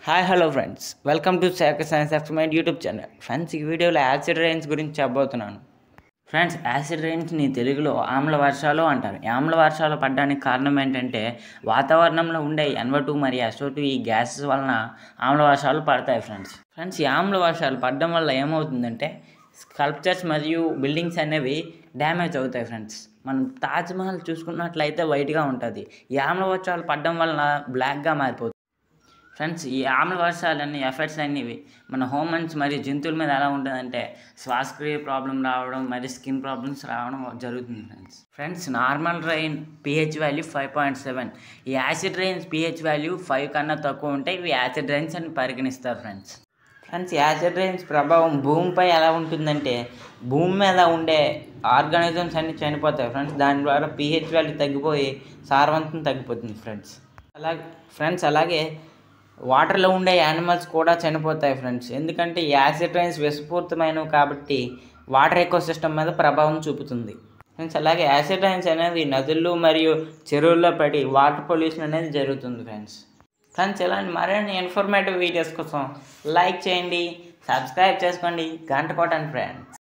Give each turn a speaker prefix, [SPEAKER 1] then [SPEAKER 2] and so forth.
[SPEAKER 1] Hi hello friends, welcome to సేక science experiment YouTube channel. Friends, ఈ వీడియోలో acid rains గురించి చెప్పబోతున్నాను. ఫ్రెండ్స్, యాసిడ్ రెయిన్స్ని తెలుగులో ఆమ్ల వర్షాలు అంటారు. ఈ ఆమ్ల వర్షాలు పడడానికి కారణం ఏంటంటే వాతావరణంలో ఉండే NO2 మరియు SO2 ఈ గ్యాసెస్ వలన ఆమ్ల వర్షాలు పడతాయి. ఫ్రెండ్స్, ఈ ఆమ్ల వర్షాలు పడడం వల్ల ఏమవుతుందంటే స్కల్ప్చర్స్ మరియు బిల్డింగ్స్ అనేవి డ్యామేజ్ అవుతాయి. ఫ్రెండ్స్, మనం తాజ్మహల్ చూసుకున్నట్లయితే వైట్గా ఉంటుంది. ఈ ఆమ్ల వర్షాలు పడడం వలన బ్లాక్గా మారిపోతుంది. ఫ్రెండ్స్, ఈ ఆమ్ల వర్షాలన్నీ ఎఫెక్ట్స్ అనేవి మన హ్యూమన్స్ మరియు జంతువుల మీద ఎలా ఉంటుందంటే శ్వాసక్రియ ప్రాబ్లం రావడం మరియు స్కిన్ ప్రాబ్లమ్స్ రావడం జరుగుతుంది. Friends, normal rain pH value 5.7. ఈ యాసిడ్ రెయిన్స్ pH వాల్యూ 5 కన్నా తక్కువ ఉంటే ఇవి యాసిడ్ రెయిన్స్ అని పరిగణిస్తారు. ఫ్రెండ్స్, యాసిడ్ రెయిన్స్ ప్రభావం భూమిపై ఎలా ఉంటుందంటే భూమి మీద ఉండే ఆర్గానిజమ్స్ అన్నీ చనిపోతాయి. దాని ద్వారా pH వాల్యూ తగ్గిపోయి సారవంతం తగ్గిపోతుంది. అలాగే వాటర్లో ఉండే యానిమల్స్ కూడా చనిపోతాయి. ఎందుకంటే యాసిడ్ రెయిన్స్ విషపూరితమైనవి కాబట్టి వాటర్ ఎకో సిస్టమ్ మీద ప్రభావం చూపుతుంది. అలాగే యాసిడ్ రెయిన్స్ అనేవి నదులు మరియు చెరువుల్లో పడి వాటర్ పొల్యూషన్ అనేది జరుగుతుంది. ఫ్రెండ్స్, ఇలాంటి మరిన్ని ఇన్ఫర్మేటివ్ వీడియోస్ కోసం లైక్ చేయండి, సబ్స్క్రైబ్ చేసుకోండి, గంట కొట్టండి ఫ్రెండ్స్.